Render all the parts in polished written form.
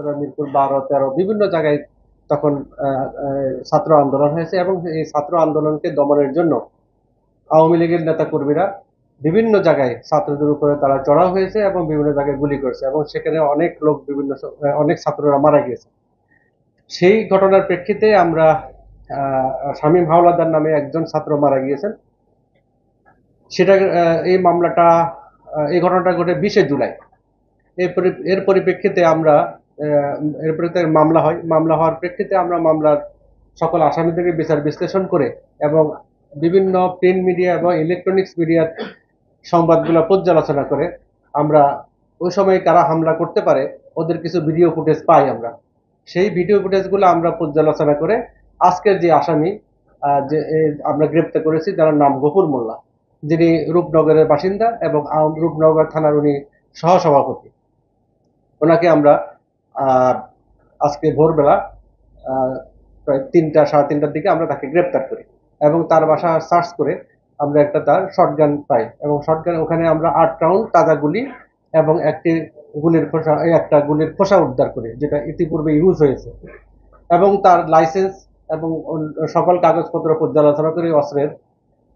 করে মিরপুর 12, 13 বিভিন্ন জায়গায় তখন ছাত্র আন্দোলন হয়েছে এবং এই ছাত্র আন্দোলনকে দমনের জন্য আওয়ামী লীগের নেতা কর্মীরা বিভিন্ন জায়গায় ছাত্রদের উপরে তারা চড়াও হয়েছে এবং বিভিন্ন জায়গায় গুলি করেছে এবং সেখানে অনেক লোক অনেক ছাত্ররা মারা গিয়েছে। সেই ঘটনার প্রেক্ষিতে আমরা শামীম হাওলাদার নামে একজন ছাত্র মারা গিয়েছেন। সেটা এই ঘটনাটা ঘটে 20শে জুলাই। এর পরিপ্রেক্ষিতে আমরা এরপরে মামলা হওয়ার প্রেক্ষিতে আমরা মামলার সকল আসামিদেরকে বিচার বিশ্লেষণ করে এবং বিভিন্ন প্রিন্ট মিডিয়া এবং ইলেকট্রনিক্স মিডিয়ার সংবাদগুলো পর্যালোচনা করে আমরা ওই সময় কারা হামলা করতে পারে ওদের কিছু ভিডিও ফুটেজ পাই। আমরা সেই ভিডিও ফুটেজগুলো আমরা পর্যালোচনা করে আজকের যে আসামি যে আমরা গ্রেপ্তার করেছি, যার নাম গফুর মোল্লা, যিনি রূপনগরের বাসিন্দা এবং রূপনগর থানার উনি সহসভাপতি, ওনাকে আমরা আজকে ভোরবেলা প্রায় 3টা, 3:30টার দিকে আমরা তাকে গ্রেপ্তার করি এবং তার বাসা সার্চ করে আমরা তার শটগান পাই এবং শটগান ওখানে আমরা 8 রাউন্ড তাজা গুলি এবং একটা গুলির খোসা উদ্ধার করি, যেটা ইতিপূর্বে ইউজ হয়েছে, এবং তার লাইসেন্স এবং সকল কাগজপত্র পর্যালোচনা করে অস্ত্রের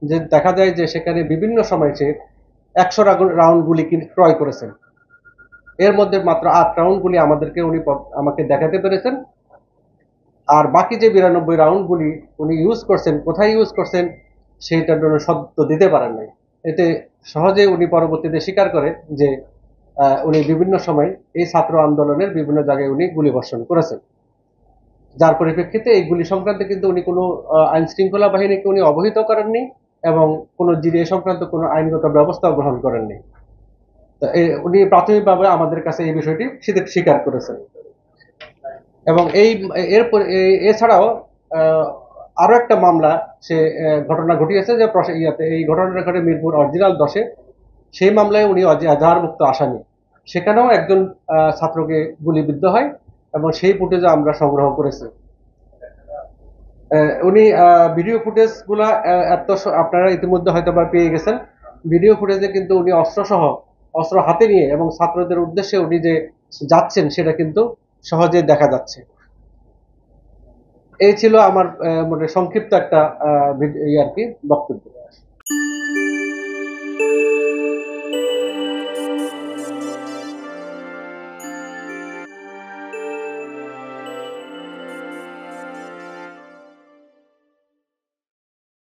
যে দেখা যায় যে সেখানে বিভিন্ন সময় সে 100 রাউন্ড গুলি ক্রয় করেছেন। এর মধ্যে মাত্র 8 রাউন্ড গুলি আমাকে দেখাতে পেরেছেন, আর বাকি যে 92 রাউন্ড গুলি উনি ইউজ করছেন, কোথায় ইউজ করছেন সেইটার জন্য সত্য দিতে পারেন নাই। এতে সহজে উনি পরবর্তীতে স্বীকার করে যে উনি বিভিন্ন সময় এই ছাত্র আন্দোলনের বিভিন্ন জায়গায় উনি গুলি বর্ষণ করেছেন, যার পরিপ্রেক্ষিতে এই গুলি সংক্রান্তে কিন্তু উনি কোনো আইন শৃঙ্খলা বাহিনীকে উনি অবহিত করেননি এবং কোনো জিডিএ সংক্রান্ত কোনো আইনগত ব্যবস্থা গ্রহণ করেননি। উনি প্রাথমিকভাবে আমাদের কাছে এই বিষয়টি স্বীকার করেছেন এবং এছাড়াও আরো একটা মামলা সে ঘটনা ঘটিয়েছে যে এই ঘটনাটা ঘটে মিরপুর অরিজিনাল 10-এ। সেই মামলায় উনি এজাহারভুক্ত আসামি, সেখানেও একজন ছাত্রকে গুলিবিদ্ধ হয় এবং সেই ফুটেজ আমরা সংগ্রহ করেছি। উনি ভিডিও ফুটেজ গুলা আপনারা ইতিমধ্যে হয়তো বা পেয়ে গেছেন। ভিডিও ফুটেজে কিন্তু উনি অস্ত্র হাতে নিয়ে এবং ছাত্রদের উদ্দেশ্যে উনি যে যাচ্ছেন সেটা কিন্তু সহজে দেখা যাচ্ছে। এই ছিল আমার সংক্ষিপ্ত একটা আর কি বক্তব্য।